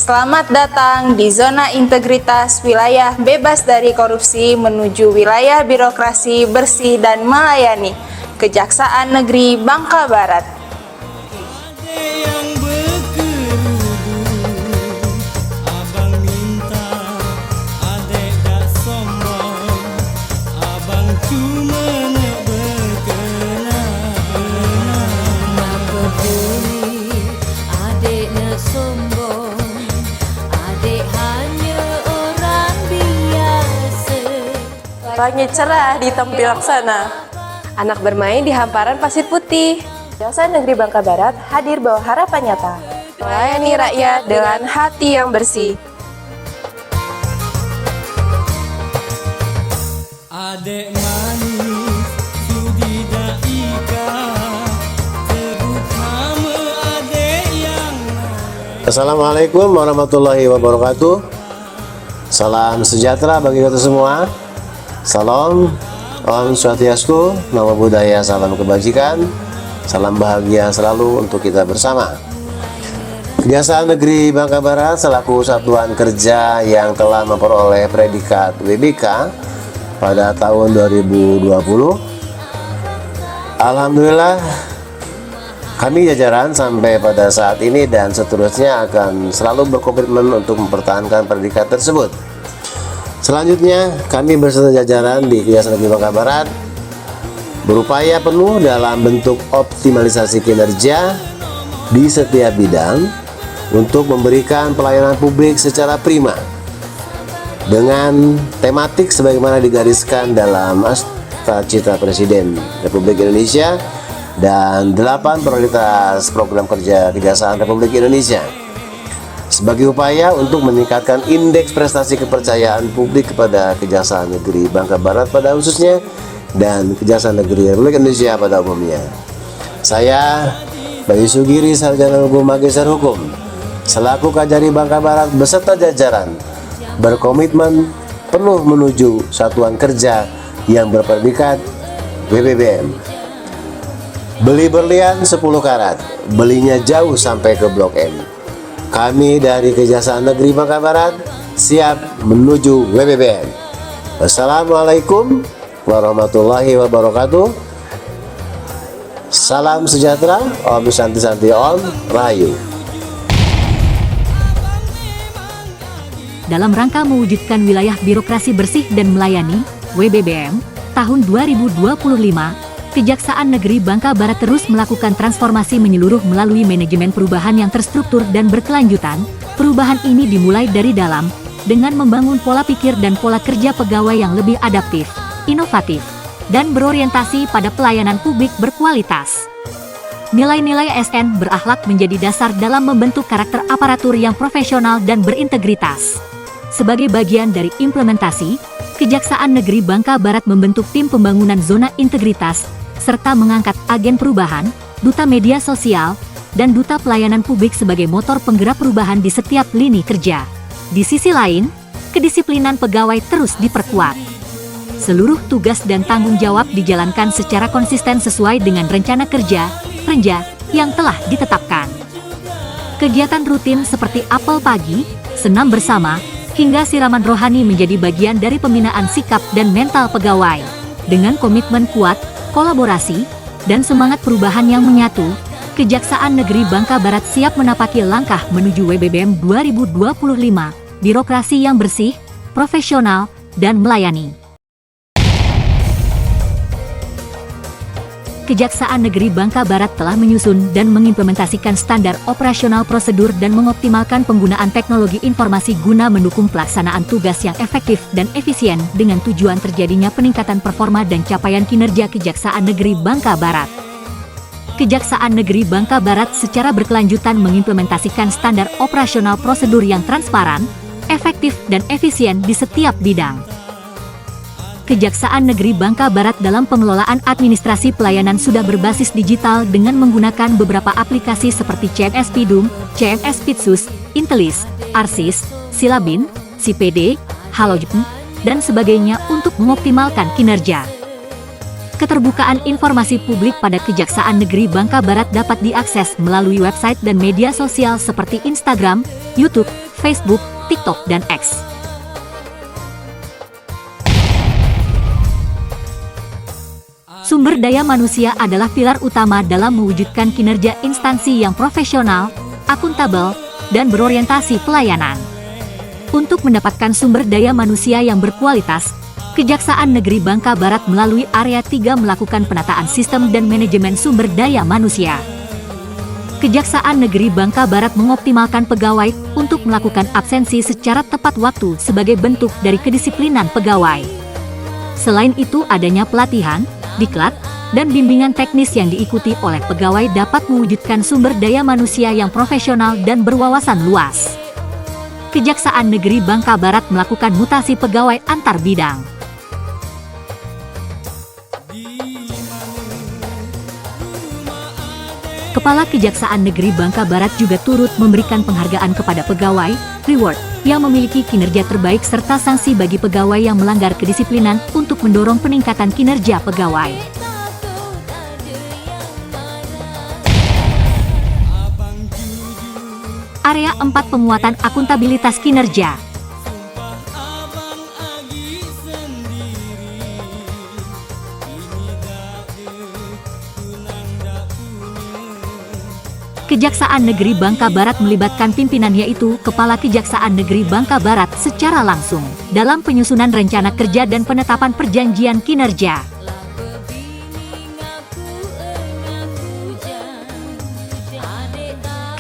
Selamat datang di zona integritas wilayah bebas dari korupsi menuju wilayah birokrasi bersih dan melayani. Kejaksaan Negeri Bangka Barat. Langit cerah di Tempi Laksana. Anak bermain di hamparan pasir putih. Kejaksaan Negeri Bangka Barat hadir bawa harapan nyata. Melayani rakyat dengan hati yang bersih. Adek manis sudi daika sebut nama adek yang Assalamualaikum warahmatullahi wabarakatuh. Salam sejahtera bagi kita semua. Salam, Om Swastiastu, Namo Buddhaya, salam kebajikan, salam bahagia selalu untuk kita bersama. Kejaksaan Negeri Bangka Barat selaku satuan kerja yang telah memperoleh predikat WBK pada tahun 2020. Alhamdulillah, kami jajaran sampai pada saat ini dan seterusnya akan selalu berkomitmen untuk mempertahankan predikat tersebut. Selanjutnya, kami beserta jajaran di Kejaksaan Negeri Bangka Barat berupaya penuh dalam bentuk optimalisasi kinerja di setiap bidang untuk memberikan pelayanan publik secara prima dengan tematik sebagaimana digariskan dalam Cita Presiden Republik Indonesia dan 8 prioritas program kerja Kejaksaan Republik Indonesia sebagai upaya untuk meningkatkan indeks prestasi kepercayaan publik kepada Kejaksaan Negeri Bangka Barat pada khususnya dan Kejaksaan Negeri Republik Indonesia pada umumnya. Saya, Bayu Sugiri, Sarjana Hukum Magister Hukum, selaku Kajari Bangka Barat beserta jajaran berkomitmen penuh menuju satuan kerja yang berpredikat WBBM. Beli berlian 10 karat, belinya jauh sampai ke Blok M. Kami dari Kejaksaan Negeri Bangka Barat siap menuju WBBM. Wassalamualaikum warahmatullahi wabarakatuh. Salam sejahtera, Om Santi Santi Om Rahayu. Dalam rangka mewujudkan wilayah birokrasi bersih dan melayani (WBBM) tahun 2025, Kejaksaan Negeri Bangka Barat terus melakukan transformasi menyeluruh melalui manajemen perubahan yang terstruktur dan berkelanjutan. Perubahan ini dimulai dari dalam, dengan membangun pola pikir dan pola kerja pegawai yang lebih adaptif, inovatif, dan berorientasi pada pelayanan publik berkualitas. Nilai-nilai ASN berakhlak menjadi dasar dalam membentuk karakter aparatur yang profesional dan berintegritas. Sebagai bagian dari implementasi, Kejaksaan Negeri Bangka Barat membentuk tim pembangunan zona integritas, serta mengangkat agen perubahan, duta media sosial, dan duta pelayanan publik sebagai motor penggerak perubahan di setiap lini kerja. Di sisi lain, kedisiplinan pegawai terus diperkuat. Seluruh tugas dan tanggung jawab dijalankan secara konsisten sesuai dengan rencana kerja yang telah ditetapkan. Kegiatan rutin seperti apel pagi, senam bersama, hingga siraman rohani menjadi bagian dari pembinaan sikap dan mental pegawai. Dengan komitmen kuat, kolaborasi, dan semangat perubahan yang menyatu, Kejaksaan Negeri Bangka Barat siap menapaki langkah menuju WBBM 2025, birokrasi yang bersih, profesional, dan melayani. Kejaksaan Negeri Bangka Barat telah menyusun dan mengimplementasikan standar operasional prosedur dan mengoptimalkan penggunaan teknologi informasi guna mendukung pelaksanaan tugas yang efektif dan efisien dengan tujuan terjadinya peningkatan performa dan capaian kinerja Kejaksaan Negeri Bangka Barat. Kejaksaan Negeri Bangka Barat secara berkelanjutan mengimplementasikan standar operasional prosedur yang transparan, efektif, dan efisien di setiap bidang. Kejaksaan Negeri Bangka Barat dalam pengelolaan administrasi pelayanan sudah berbasis digital dengan menggunakan beberapa aplikasi seperti CMS Pidum, CMS Pitsus, Intelis, Arsis, Silabin, CPD, Halojem, dan sebagainya untuk mengoptimalkan kinerja. Keterbukaan informasi publik pada Kejaksaan Negeri Bangka Barat dapat diakses melalui website dan media sosial seperti Instagram, YouTube, Facebook, TikTok, dan X. Sumber daya manusia adalah pilar utama dalam mewujudkan kinerja instansi yang profesional, akuntabel, dan berorientasi pelayanan. Untuk mendapatkan sumber daya manusia yang berkualitas, Kejaksaan Negeri Bangka Barat melalui Area 3 melakukan penataan sistem dan manajemen sumber daya manusia. Kejaksaan Negeri Bangka Barat mengoptimalkan pegawai untuk melakukan absensi secara tepat waktu sebagai bentuk dari kedisiplinan pegawai. Selain itu, adanya pelatihan, diklat, dan bimbingan teknis yang diikuti oleh pegawai dapat mewujudkan sumber daya manusia yang profesional dan berwawasan luas. Kejaksaan Negeri Bangka Barat melakukan mutasi pegawai antar bidang. Kepala Kejaksaan Negeri Bangka Barat juga turut memberikan penghargaan kepada pegawai, reward, yang memiliki kinerja terbaik serta sanksi bagi pegawai yang melanggar kedisiplinan untuk mendorong peningkatan kinerja pegawai. Area 4 penguatan akuntabilitas kinerja. Kejaksaan Negeri Bangka Barat melibatkan pimpinan yaitu Kepala Kejaksaan Negeri Bangka Barat secara langsung dalam penyusunan rencana kerja dan penetapan perjanjian kinerja.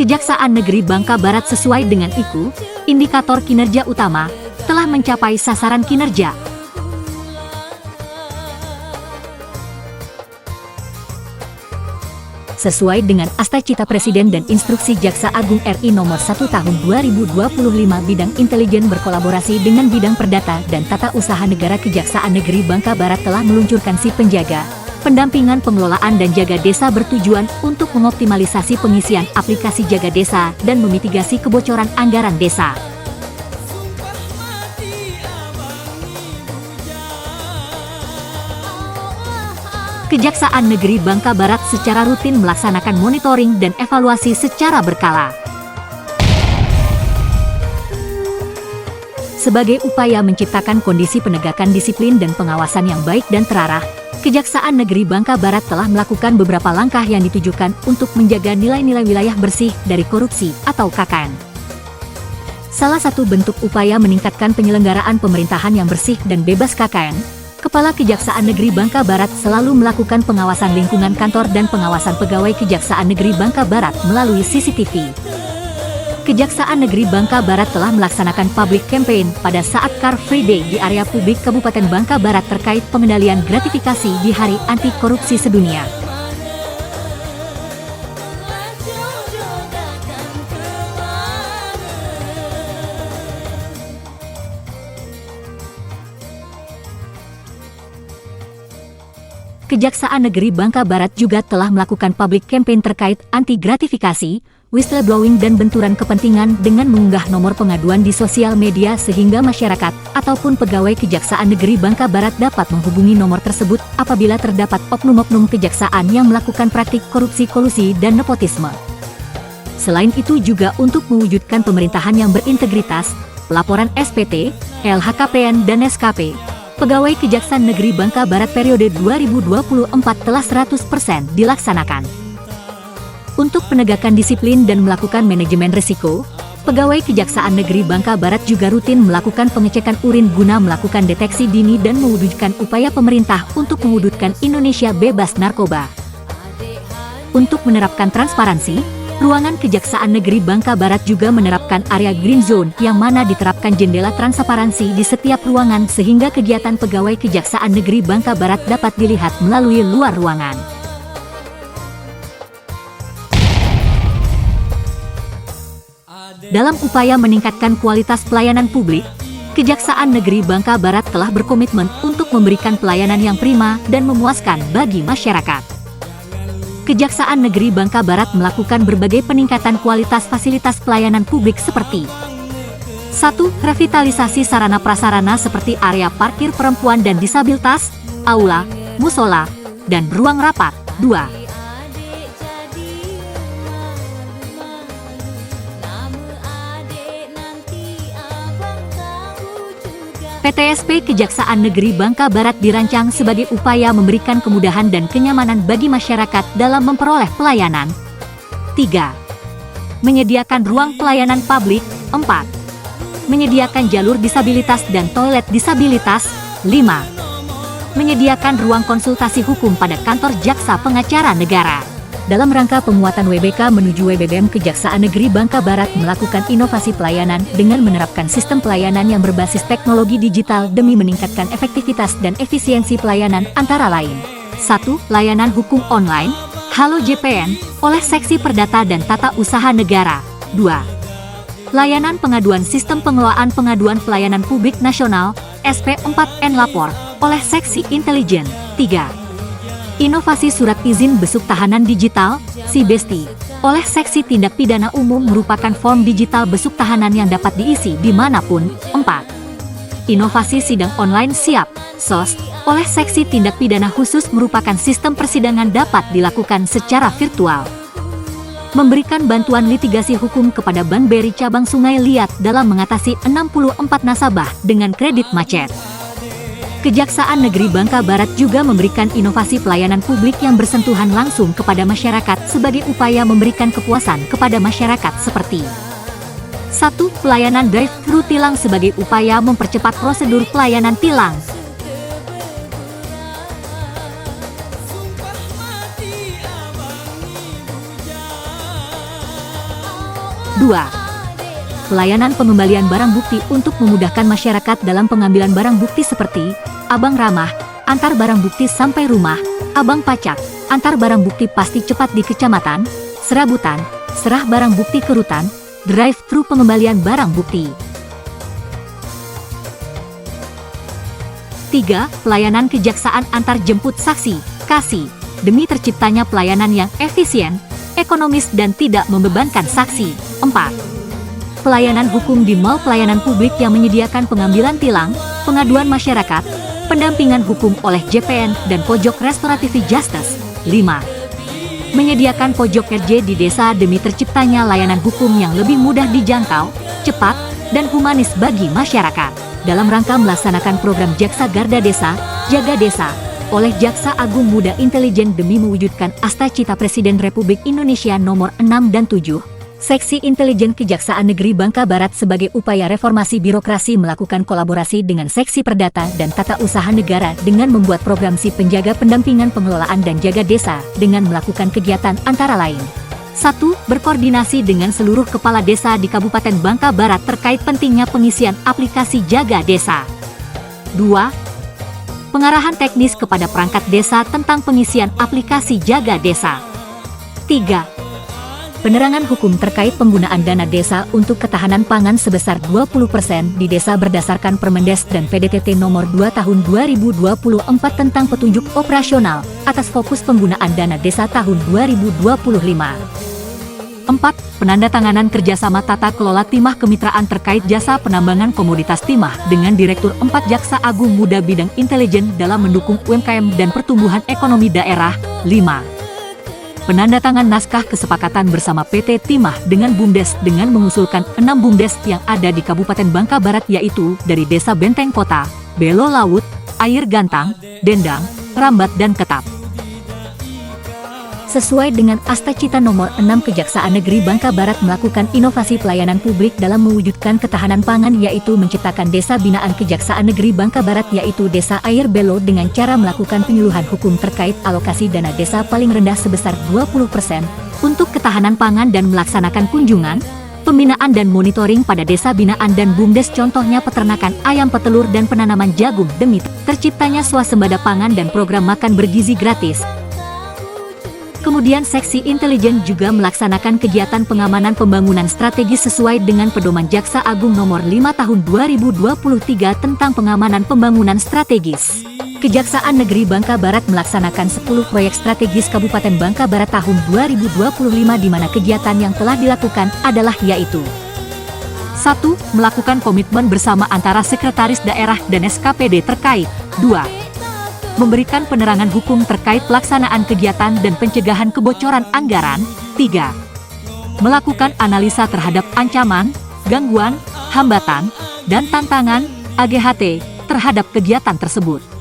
Kejaksaan Negeri Bangka Barat sesuai dengan IKU, indikator kinerja utama, telah mencapai sasaran kinerja. Sesuai dengan Akta Cita Presiden dan Instruksi Jaksa Agung RI Nomor 1 Tahun 2025 bidang intelijen berkolaborasi dengan bidang perdata dan tata usaha negara, Kejaksaan Negeri Bangka Barat telah meluncurkan Si Penjaga, pendampingan pengelolaan dan jaga desa bertujuan untuk mengoptimalisasi pengisian aplikasi jaga desa dan memitigasi kebocoran anggaran desa. Kejaksaan Negeri Bangka Barat secara rutin melaksanakan monitoring dan evaluasi secara berkala. Sebagai upaya menciptakan kondisi penegakan disiplin dan pengawasan yang baik dan terarah, Kejaksaan Negeri Bangka Barat telah melakukan beberapa langkah yang ditujukan untuk menjaga nilai-nilai wilayah bersih dari korupsi atau KKN. Salah satu bentuk upaya meningkatkan penyelenggaraan pemerintahan yang bersih dan bebas KKN, Kepala Kejaksaan Negeri Bangka Barat selalu melakukan pengawasan lingkungan kantor dan pengawasan pegawai Kejaksaan Negeri Bangka Barat melalui CCTV. Kejaksaan Negeri Bangka Barat telah melaksanakan public campaign pada saat Car Free Day di area publik Kabupaten Bangka Barat terkait pengendalian gratifikasi di Hari Anti Korupsi Sedunia. Kejaksaan Negeri Bangka Barat juga telah melakukan public campaign terkait anti gratifikasi, whistleblowing dan benturan kepentingan dengan mengunggah nomor pengaduan di sosial media sehingga masyarakat ataupun pegawai Kejaksaan Negeri Bangka Barat dapat menghubungi nomor tersebut apabila terdapat oknum-oknum kejaksaan yang melakukan praktik korupsi, kolusi, dan nepotisme. Selain itu juga untuk mewujudkan pemerintahan yang berintegritas, pelaporan SPT, LHKPN dan SKP, pegawai Kejaksaan Negeri Bangka Barat periode 2024 telah 100% dilaksanakan. Untuk penegakan disiplin dan melakukan manajemen risiko, pegawai Kejaksaan Negeri Bangka Barat juga rutin melakukan pengecekan urin guna melakukan deteksi dini dan mewujudkan upaya pemerintah untuk mewujudkan Indonesia bebas narkoba. Untuk menerapkan transparansi, ruangan Kejaksaan Negeri Bangka Barat juga menerapkan area green zone yang mana diterapkan jendela transparansi di setiap ruangan sehingga kegiatan pegawai Kejaksaan Negeri Bangka Barat dapat dilihat melalui luar ruangan. Dalam upaya meningkatkan kualitas pelayanan publik, Kejaksaan Negeri Bangka Barat telah berkomitmen untuk memberikan pelayanan yang prima dan memuaskan bagi masyarakat. Kejaksaan Negeri Bangka Barat melakukan berbagai peningkatan kualitas fasilitas pelayanan publik seperti 1. Revitalisasi sarana prasarana seperti area parkir perempuan dan disabilitas, aula, musola, dan ruang rapat. 2. PTSP Kejaksaan Negeri Bangka Barat dirancang sebagai upaya memberikan kemudahan dan kenyamanan bagi masyarakat dalam memperoleh pelayanan. 3. Menyediakan ruang pelayanan publik. 4. Menyediakan jalur disabilitas dan toilet disabilitas. 5. Menyediakan ruang konsultasi hukum pada kantor jaksa pengacara negara. Dalam rangka penguatan WBK menuju WBBM, Kejaksaan Negeri Bangka Barat melakukan inovasi pelayanan dengan menerapkan sistem pelayanan yang berbasis teknologi digital demi meningkatkan efektivitas dan efisiensi pelayanan antara lain. 1. Layanan hukum online, Halo JPN, oleh Seksi Perdata dan Tata Usaha Negara. 2. Layanan pengaduan Sistem Pengelolaan Pengaduan Pelayanan Publik Nasional, SP4N Lapor, oleh Seksi Intelijen. 3. Inovasi Surat Izin Besuk Tahanan Digital, SIBESTI, oleh Seksi Tindak Pidana Umum merupakan form digital besuk tahanan yang dapat diisi dimanapun. 4. Inovasi Sidang Online Siap, SOS, oleh Seksi Tindak Pidana Khusus merupakan sistem persidangan dapat dilakukan secara virtual. Memberikan bantuan litigasi hukum kepada Bank BRI Cabang Sungai Liat dalam mengatasi 64 nasabah dengan kredit macet. Kejaksaan Negeri Bangka Barat juga memberikan inovasi pelayanan publik yang bersentuhan langsung kepada masyarakat sebagai upaya memberikan kepuasan kepada masyarakat seperti 1. Pelayanan drive-thru tilang sebagai upaya mempercepat prosedur pelayanan tilang. 2. Pelayanan pengembalian barang bukti untuk memudahkan masyarakat dalam pengambilan barang bukti seperti Abang Ramah, antar barang bukti sampai rumah, Abang Pacak, antar barang bukti pasti cepat di kecamatan, serabutan, serah barang bukti ke rutan, drive-thru pengembalian barang bukti. 3. Pelayanan kejaksaan antar jemput saksi, KASI, demi terciptanya pelayanan yang efisien, ekonomis dan tidak membebankan saksi. 4. Pelayanan hukum di Mall Pelayanan Publik yang menyediakan pengambilan tilang, pengaduan masyarakat, pendampingan hukum oleh JPN dan pojok restoratif justice. 5. Menyediakan pojok RJ di desa demi terciptanya layanan hukum yang lebih mudah dijangkau, cepat, dan humanis bagi masyarakat. Dalam rangka melaksanakan program Jaksa Garda Desa, Jaga Desa, oleh Jaksa Agung Muda Intelijen demi mewujudkan Asta Cita Presiden Republik Indonesia nomor 6 dan 7, Seksi Intelijen Kejaksaan Negeri Bangka Barat sebagai upaya reformasi birokrasi melakukan kolaborasi dengan Seksi Perdata dan Tata Usaha Negara dengan membuat program Si Penjaga Pendampingan Pengelolaan dan Jaga Desa dengan melakukan kegiatan antara lain 1. Berkoordinasi dengan seluruh kepala desa di Kabupaten Bangka Barat terkait pentingnya pengisian aplikasi Jaga Desa. 2. Pengarahan teknis kepada perangkat desa tentang pengisian aplikasi Jaga Desa. 3. Penerangan hukum terkait penggunaan dana desa untuk ketahanan pangan sebesar 20% di desa berdasarkan Permendes dan PDTT nomor 2 tahun 2024 tentang petunjuk operasional atas fokus penggunaan dana desa tahun 2025. 4. Penandatanganan kerjasama tata kelola timah kemitraan terkait jasa penambangan komoditas timah dengan Direktur 4 Jaksa Agung Muda Bidang Intelijen dalam mendukung UMKM dan pertumbuhan ekonomi daerah. 5. Penandatangan naskah kesepakatan bersama PT Timah dengan BUMDes dengan mengusulkan 6 BUMDes yang ada di Kabupaten Bangka Barat yaitu dari Desa Benteng Kota, Belo Laut, Air Gantang, Dendang, Rambat dan Ketap. Sesuai dengan Asta Cita nomor 6, Kejaksaan Negeri Bangka Barat melakukan inovasi pelayanan publik dalam mewujudkan ketahanan pangan yaitu menciptakan Desa Binaan Kejaksaan Negeri Bangka Barat yaitu Desa Air Belo dengan cara melakukan penyuluhan hukum terkait alokasi dana desa paling rendah sebesar 20% untuk ketahanan pangan dan melaksanakan kunjungan, pembinaan dan monitoring pada desa binaan dan BUMDes contohnya peternakan ayam petelur dan penanaman jagung demi terciptanya swasembada pangan dan program makan bergizi gratis. Kemudian Seksi Intelijen juga melaksanakan kegiatan pengamanan pembangunan strategis sesuai dengan Pedoman Jaksa Agung Nomor 5 Tahun 2023 tentang pengamanan pembangunan strategis. Kejaksaan Negeri Bangka Barat melaksanakan 10 proyek strategis Kabupaten Bangka Barat tahun 2025 di mana kegiatan yang telah dilakukan adalah yaitu 1. Melakukan komitmen bersama antara Sekretaris Daerah dan SKPD terkait. 2. Memberikan penerangan hukum terkait pelaksanaan kegiatan dan pencegahan kebocoran anggaran. 3. Melakukan analisa terhadap ancaman, gangguan, hambatan, dan tantangan AGHT terhadap kegiatan tersebut.